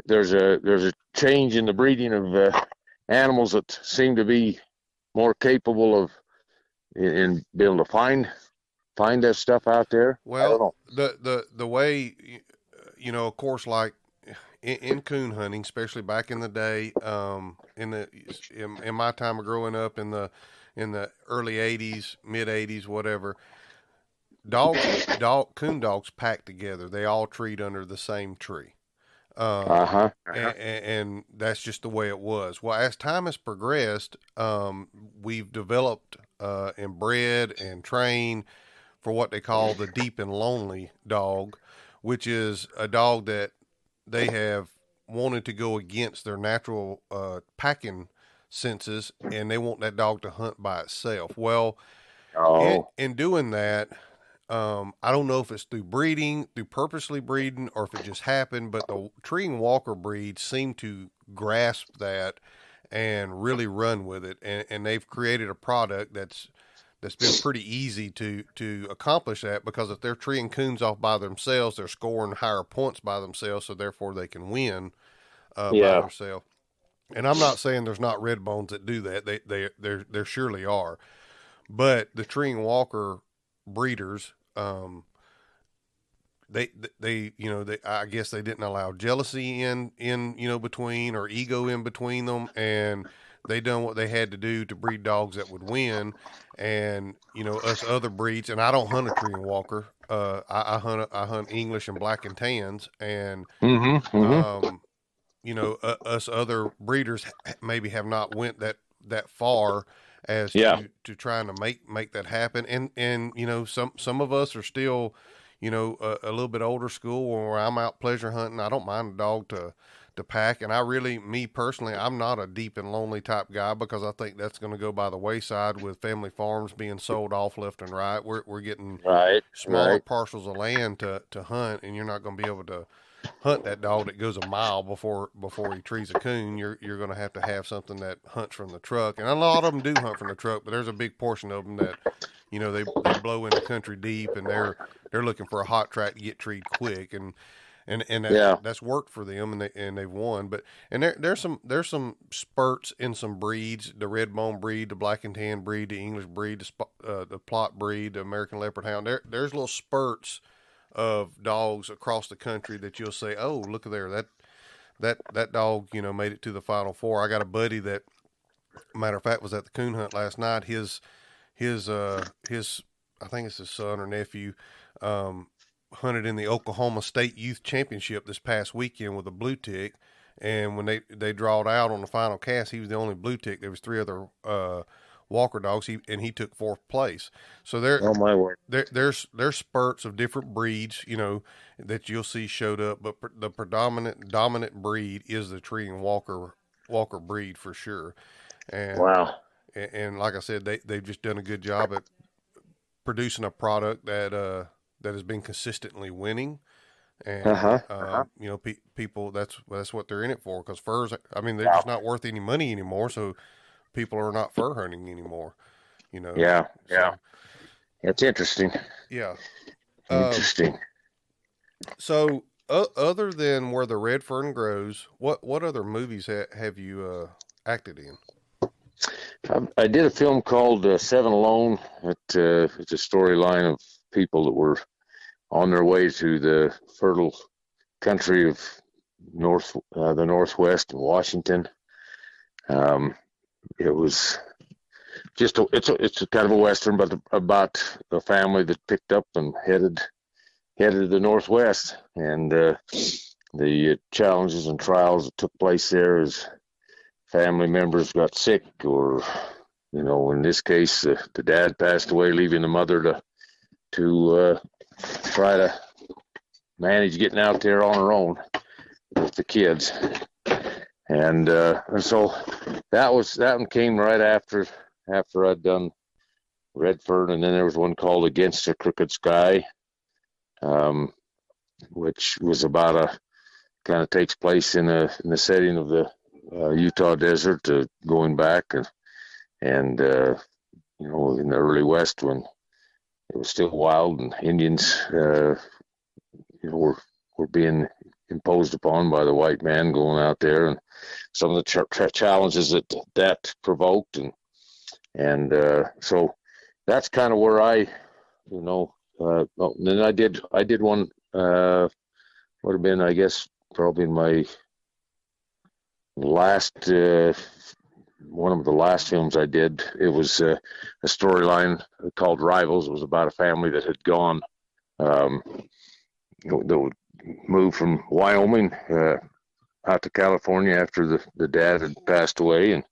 there's a change in the breeding of animals that seem to be more capable of in being able to find that stuff out there? Well, I don't know. The way, you know, of course, like in coon hunting, especially back in the day, in my time of growing up in the early 80s, mid 80s, whatever, coon dogs packed together. They all treat under the same tree. And that's just the way it was. Well, as time has progressed, we've developed and bred and trained for what they call the deep and lonely dog, which is a dog that they have wanted to go against their natural packing senses, and they want that dog to hunt by itself. Well, in doing that, I don't know if it's through purposely breeding, or if it just happened, but the tree and walker breeds seem to grasp that and really run with it. And they've created a product that's been pretty easy to accomplish that, because if they're treeing coons off by themselves, they're scoring higher points by themselves, so therefore they can win by themselves. And I'm not saying there's not red bones that do that. There surely are. But the tree and walker breeders, I guess they didn't allow jealousy in between, or ego in between them, and they done what they had to do to breed dogs that would win. And us other breeds, and I don't hunt a tree and walker. I hunt English and black and tans, and us other breeders maybe have not went that far, as Yeah. to trying to make that happen. And, you know, some of us are still, you know, a little bit older school where I'm out pleasure hunting. I don't mind a dog to pack. And I really, me personally, I'm not a deep and lonely type guy because I think that's going to go by the wayside with family farms being sold off left and right. We're getting Right. smaller Right. parcels of land to hunt, and you're not going to be able to hunt that dog that goes a mile before he trees a coon. You're going to have something that hunts from the truck, and a lot of them do hunt from the truck, but there's a big portion of them that, you know, they blow in the country deep, and they're looking for a hot track to get treed quick, and Yeah. that's worked for them, and they've won. But and there's some spurts in some breeds: the red bone breed, the black and tan breed, the English breed, the plot breed, the American leopard hound. There's little spurts of dogs across the country that you'll say, oh, look at there, that dog, you know, made it to the Final Four. I got a buddy that, matter of fact, was at the coon hunt last night. His I think it's his son or nephew, hunted in the Oklahoma State Youth Championship this past weekend with a blue tick. And when they drawed out on the final cast, he was the only blue tick. There was 3 other Walker dogs, and he took 4th place. So Oh my word. there's spurts of different breeds, you know, that you'll see showed up, but the dominant breed is the treeing Walker breed for sure. And Wow. and like I said, they've just done a good job at producing a product that has been consistently winning. And you know, people, that's what they're in it for, because furs, I mean, they're just not worth any money anymore, so people are not fur hunting anymore, you know. Yeah. Yeah. So, That's interesting. yeah. Interesting. So other than Where the Red Fern Grows, what other movies have you acted in? I did a film called Seven Alone. It's a storyline of people that were on their way to the fertile country of the Northwest in Washington. It was just it's a kind of a Western, but about a family that picked up and headed to the Northwest, and the challenges and trials that took place there as family members got sick, or, you know, in this case, the dad passed away, leaving the mother to try to manage getting out there on her own with the kids. And so that one came right after I'd done Red Fern, and then there was one called Against a Crooked Sky, which was about kind of takes place in the setting of the Utah desert, going back and you know, in the early West when it was still wild and Indians you know, were being imposed upon by the white man going out there, and some of the challenges that provoked, and so that's kind of where I, you know, then I did one would have been, I guess, probably my last one of the last films I did. It was a storyline called Rivals. It was about a family that had gone that moved from Wyoming out to California after the dad had passed away,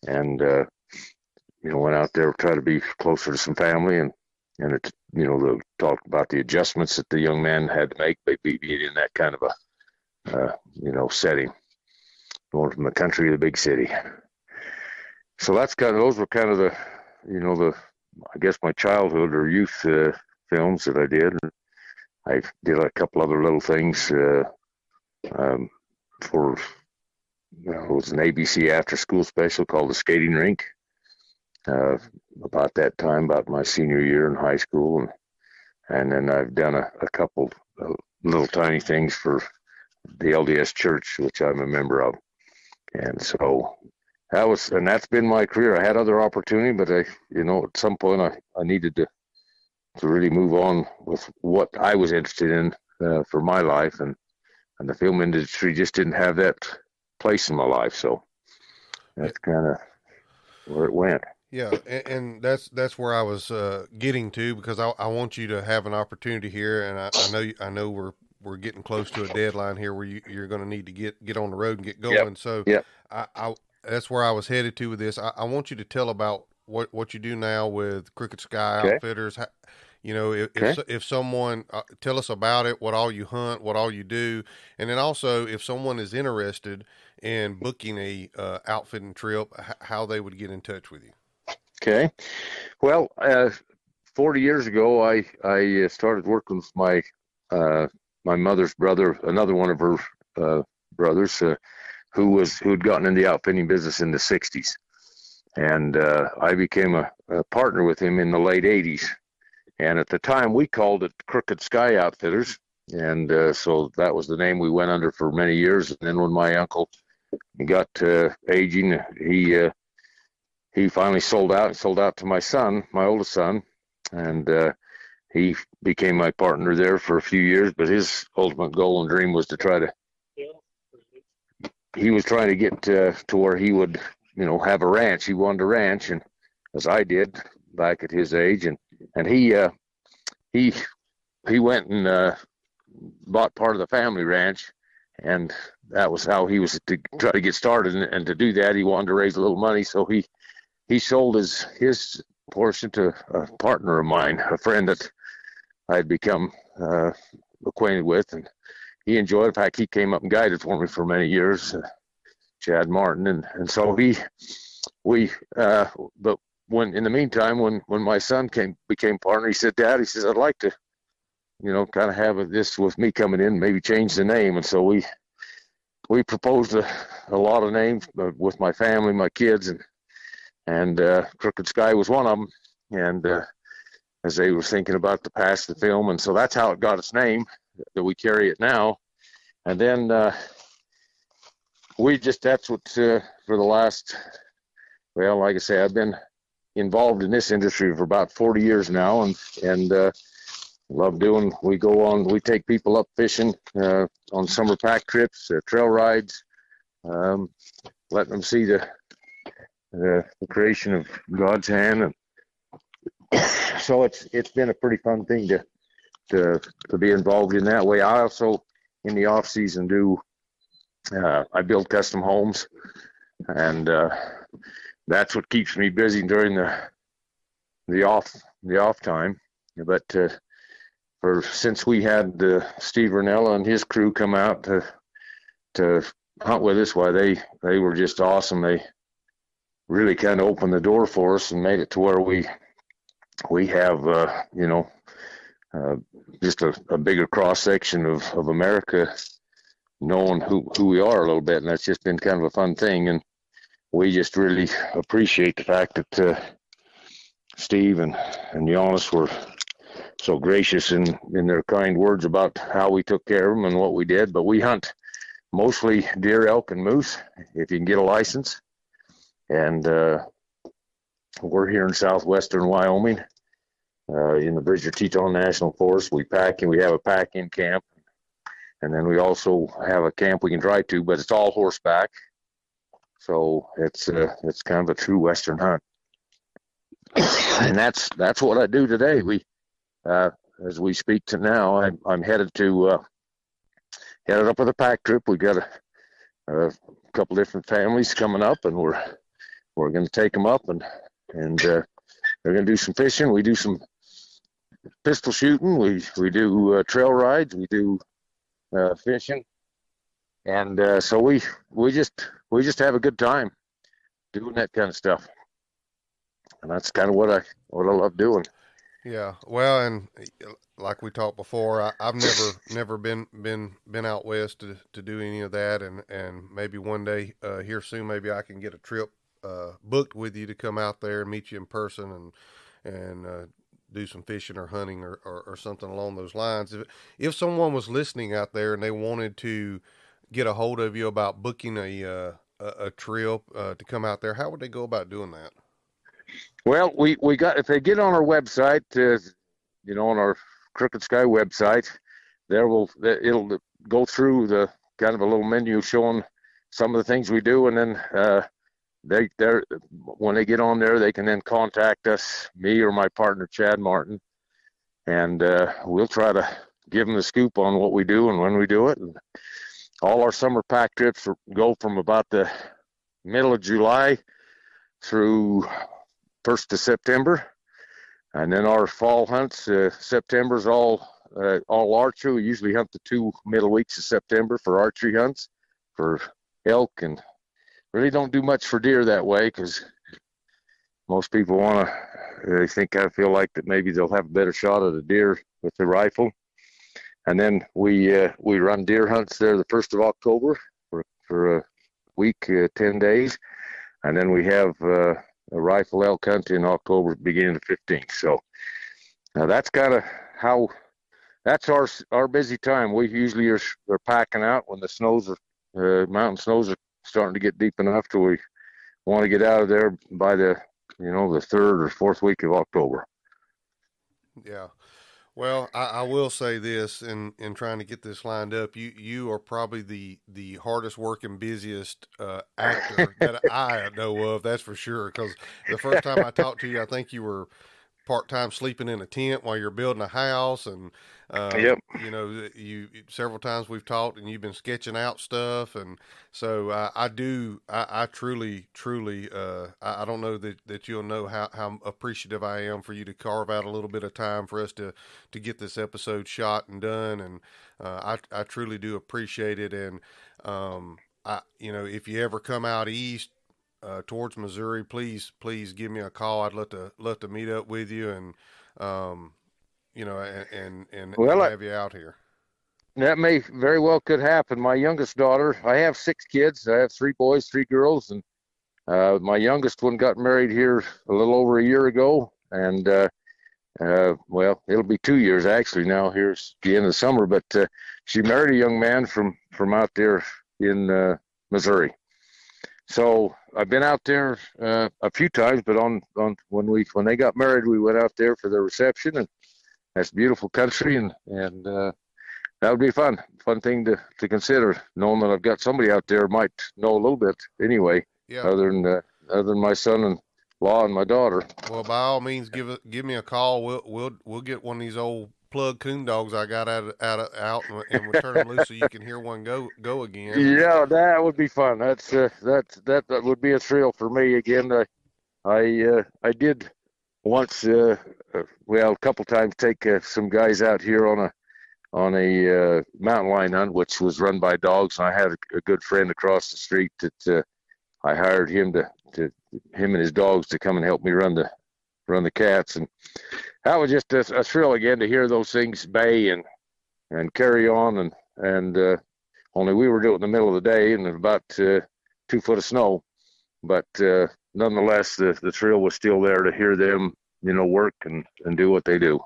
and you know, went out there to try to be closer to some family, and it, you know, they talked about the adjustments that the young man had to make by being in that kind of a you know, setting, going from the country to the big city. So those were kind of the, you know, I guess my childhood or youth films that I did. I did a couple other little things for, you know, it was an ABC after school special called The Skating Rink. About that time, about my senior year in high school, and then I've done a couple little tiny things for the LDS Church, which I'm a member of, and so that's been my career. I had other opportunity, but you know, at some point I needed to really move on with what I was interested in for my life, and the film industry just didn't have that place in my life, so that's kind of where it went. Yeah, and that's where I was getting to, because I want you to have an opportunity here, and I know we're getting close to a deadline here where you're going to need to get on the road and get going. Yep. So I that's where I was headed to with this. I want you to tell about what you do now with Crooked Sky Okay. Outfitters. You know, Okay. if someone tell us about it, what all you hunt, what all you do, and then also if someone is interested in booking a outfitting trip, how they would get in touch with you. Okay. Well, 40 years ago, I started working with my mother's brother, another one of her brothers, who'd gotten in the outfitting business in the 60s, and I became a partner with him in the late 80s. And at the time, we called it Crooked Sky Outfitters, and so that was the name we went under for many years. And then when my uncle got aging, he finally sold out to my son, my oldest son, and he became my partner there for a few years. But his ultimate goal and dream was to he was trying to get to where he would, have a ranch. He wanted a ranch, and as I did back at his age, and he went and bought part of the family ranch, and that was how he was to try to get started. And to do that, he wanted to raise a little money, so he sold his portion to a partner of mine, a friend that I had become acquainted with, and he enjoyed it. In fact, he came up and guided for me for many years, Chad Martin, and so but when in the meantime, when my son became partner, he said, "Dad," he says, "I'd like to, kind of have this with me coming in, maybe change the name." And so we proposed a lot of names with my family, my kids, and Crooked Sky was one of them. And as they were thinking about the past, the film, and so that's how it got its name, that we carry it now. And then that's what for the last, well, like I say, I've been involved in this industry for about 40 years now, and love doing. We take people up fishing on summer pack trips, trail rides, letting them see the creation of God's hand, and so it's been a pretty fun thing to be involved in that way. I also, in the off season, I build custom homes, and that's what keeps me busy during the off time. But since we had Steve Ranella and his crew come out to hunt with us, why they were just awesome. They really kind of opened the door for us and made it to where we have just a bigger cross section of America, knowing who we are a little bit, and that's just been kind of a fun thing. And we just really appreciate the fact that Steve and Giannis were so gracious in their kind words about how we took care of them and what we did. But we hunt mostly deer, elk, and moose, if you can get a license. And we're here in southwestern Wyoming, in the Bridger Teton National Forest. We have a pack-in camp, and then we also have a camp we can drive to, but it's all horseback. So it's kind of a true Western hunt. And that's what I do today. As we speak to now, I'm headed up with a pack trip. We've got a couple different families coming up, and we're going to take them up, and they're going to do some fishing. We do some pistol shooting. We do trail rides. We do fishing, and so we just have a good time doing that kind of stuff. And that's kind of what I love doing. Yeah, well, and like we talked before, I've never been out west to do any of that, and maybe one day here soon, maybe I can get a trip booked with you to come out there and meet you in person and do some fishing or hunting or something along those lines. If someone was listening out there and they wanted to get a hold of you about booking a trip to come out there, how would they go about doing that? Well, we got, if they get on our website, on our Crooked Sky website, it'll go through the kind of a little menu showing some of the things we do, and then when they get on there, they can then contact us, me or my partner Chad Martin, and we'll try to give them the scoop on what we do and when we do it. And all our summer pack trips go from about the middle of July through 1st of September. And then our fall hunts, September's all archery. We usually hunt the 2 middle weeks of September for archery hunts for elk, and really don't do much for deer that way because most people they feel like that maybe they'll have a better shot at a deer with the rifle. And then we run deer hunts there the 1st of October for a week, 10 days. And then we have a rifle elk hunt in October, beginning the 15th. So that's kind of that's our busy time. We usually are packing out when the mountain snows are starting to get deep enough till we want to get out of there by the 3rd or 4th week of October. Yeah. Well, I will say this in trying to get this lined up, you are probably the hardest working, busiest actor that I know of, that's for sure. Because the first time I talked to you, I think you were part-time sleeping in a tent while you're building a house, and yep. You several times we've talked and you've been sketching out stuff, and so I truly I don't know that you'll know how appreciative I am for you to carve out a little bit of time for us to get this episode shot and done, and I truly do appreciate it. And if you ever come out east towards Missouri, please give me a call. I'd love to meet up with you, and have you out here. That may very well could happen. My youngest daughter, I have 6 kids. I have 3 boys, 3 girls, and my youngest one got married here a little over a year ago, and it'll be 2 years actually now. Here's the end of the summer, but she married a young man from out there in Missouri. So I've been out there a few times, but when they got married, we went out there for their reception, and that's beautiful country, and that would be fun thing to consider, knowing that I've got somebody out there might know a little bit anyway, yeah. other than my son-in-law and my daughter. Well, by all means, give me a call. We'll get one of these old plug coon dogs I got out and we'll turn them loose so you can hear one go again. Yeah, that would be fun. That would be a thrill for me again. I did once, a couple times take some guys out here on a mountain lion hunt, which was run by dogs. And I had a good friend across the street that I hired him him and his dogs to come and help me run the cats, and that was just a thrill again to hear those things bay and carry on, and only we were doing it in the middle of the day and about 2 foot of snow, but nonetheless the thrill was still there to hear them work and do what they do.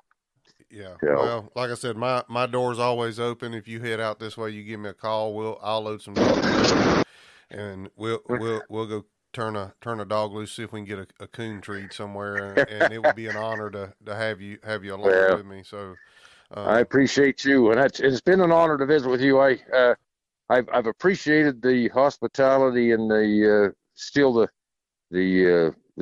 Yeah. Well, like I said, my door's always open. If you head out this way, you give me a call. I'll load some dogs and we'll go turn a dog loose, see if we can get a coon treat somewhere, and it would be an honor to have you along with me. So I appreciate you, and it's been an honor to visit with you. I've appreciated the hospitality and the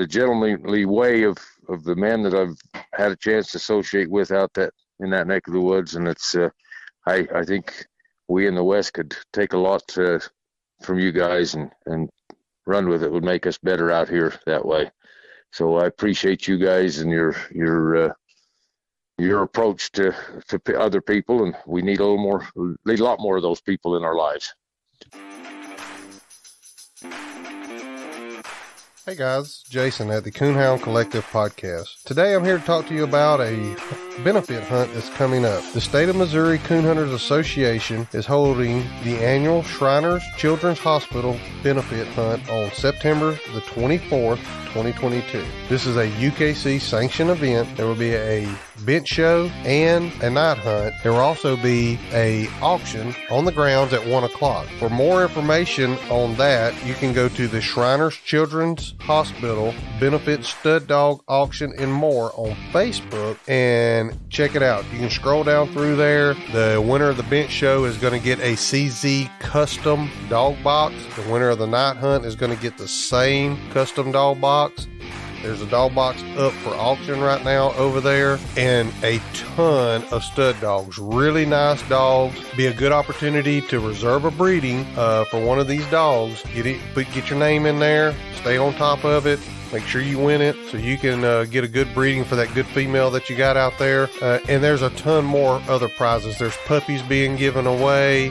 gentlemanly way of the men that I've had a chance to associate with in that neck of the woods, and it's I think we in the West could take a lot from you guys and run with it. Would make us better out here that way. So I appreciate you guys and your approach to other people, and we need a lot more of those people in our lives. Hey guys, Jason at the Coonhound Collective podcast. Today I'm here to talk to you about a benefit hunt that's coming up. The State of Missouri Coon Hunters Association is holding the annual Shriners Children's Hospital benefit hunt on September the 24th, 2022. This is a UKC sanctioned event. There will be a bench show and a night hunt. There will also be a auction on the grounds at 1 o'clock. For more information on that, you can go to the Shriners Children's Hospital Benefit Stud Dog Auction and more on Facebook and check it out. You can scroll down through there. The winner of the bench show is going to get a CZ custom dog box. The winner of the night hunt is going to get the same custom dog box. There's a dog box up for auction right now over there, and a ton of stud dogs. Really nice dogs. Be a good opportunity to reserve a breeding for one of these dogs. Get your name in there. Stay on top of it. Make sure you win it so you can get a good breeding for that good female that you got out there. And there's a ton more other prizes. There's puppies being given away,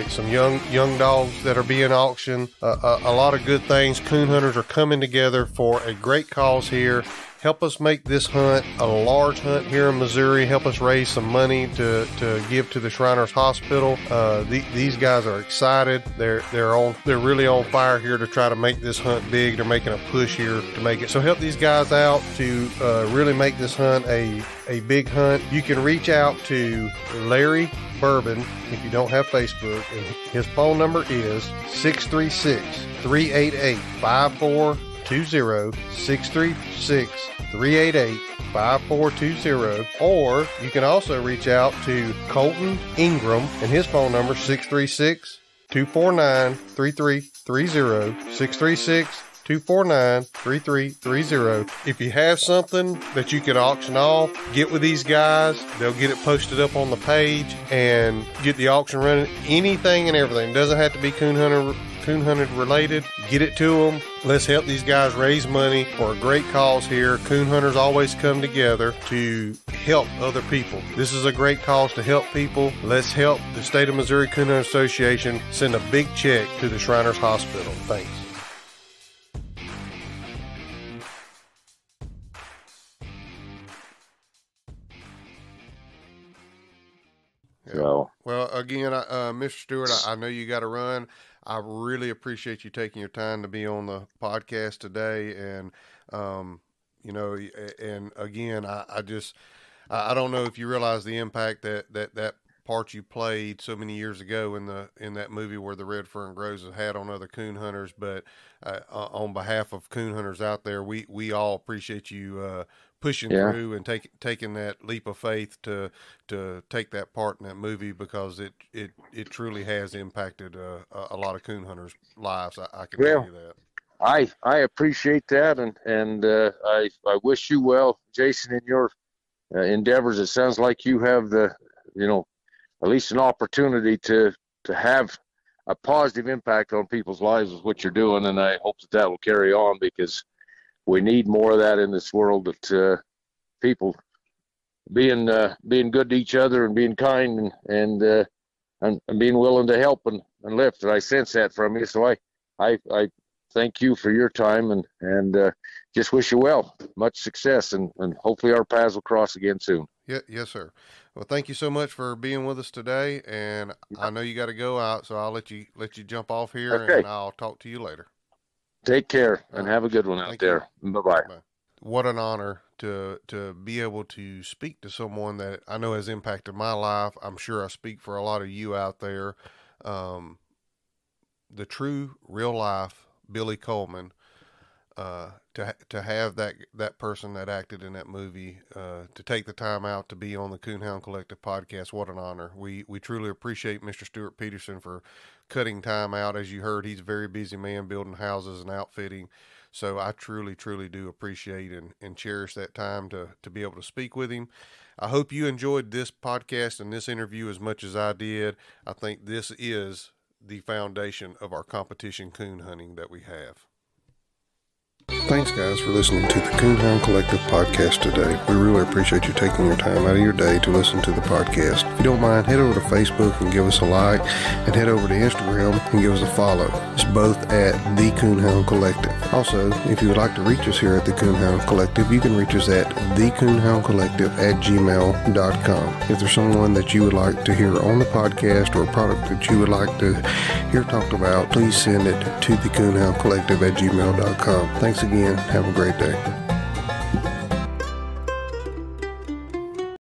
some young dogs that are being auctioned, a lot of good things. Coon hunters are coming together for a great cause here. Help us make this hunt a large hunt here in Missouri. Help us raise some money to give to the Shriners Hospital. These guys are excited. They're really on fire here to try to make this hunt big. They're making a push here to make it. So help these guys out to really make this hunt a big hunt. You can reach out to Larry Bourbon if you don't have Facebook. And his phone number is 636-388-5420. 636-388-5420, or you can also reach out to Colton Ingram and his phone number 636-249-3330, 636-249-3330. If you have something that you can auction off, get with these guys. They'll get it posted up on the page and get the auction running. Anything and everything. It doesn't have to be coon hunted related. Get it to them. Let's help these guys raise money for a great cause here. Coon hunters always come together to help other people. This is a great cause to help people. Let's help the State of Missouri Coon Hunter Association send a big check to the Shriners Hospital. Thanks. So, well, again, Mr. Stewart, I know you got to run. I really appreciate you taking your time to be on the podcast today. And, and again, I don't know if you realize the impact that part you played so many years ago in that movie where the Red Fern Grows has had on other coon hunters. But on behalf of coon hunters out there, we all appreciate you pushing through and taking that leap of faith to take that part in that movie, because it truly has impacted a lot of coon hunters' lives. I can tell you that. I appreciate that, and I wish you well, Jason, in your endeavors. It sounds like you have at least an opportunity to have a positive impact on people's lives with what you're doing, and I hope that will carry on, because we need more of that in this world, that people being good to each other and being kind and being willing to help and lift. And I sense that from you. So I thank you for your time and just wish you well, much success, and hopefully our paths will cross again soon. Yeah, yes, sir. Well, thank you so much for being with us today. And I know you got to go out, so I'll let you jump off here, okay, and I'll talk to you later. Take care and have a good one out there. Bye-bye. What an honor to be able to speak to someone that I know has impacted my life. I'm sure I speak for a lot of you out there. The true, real life Billy Coleman, to have that person that acted in that movie, to take the time out to be on the Coonhound Collective podcast. What an honor. We truly appreciate Mr. Stewart Peterson for cutting time out. As you heard, he's a very busy man building houses and outfitting. So I truly, truly do appreciate and cherish that time to be able to speak with him. I hope you enjoyed this podcast and this interview as much as I did. I think this is the foundation of our competition coon hunting that we have. Thanks, guys, for listening to the Coonhound Collective podcast today. We really appreciate you taking your time out of your day to listen to the podcast. If you don't mind, head over to Facebook and give us a like, and head over to Instagram and give us a follow. It's both at the Coonhound Collective. Also, if you would like to reach us here at the Coonhound Collective, you can reach us at thecoonhoundcollective@gmail.com. If there's someone that you would like to hear on the podcast, or a product that you would like to hear talked about, please send it to thecoonhoundcollective@gmail.com. Thanks again. Have a great day.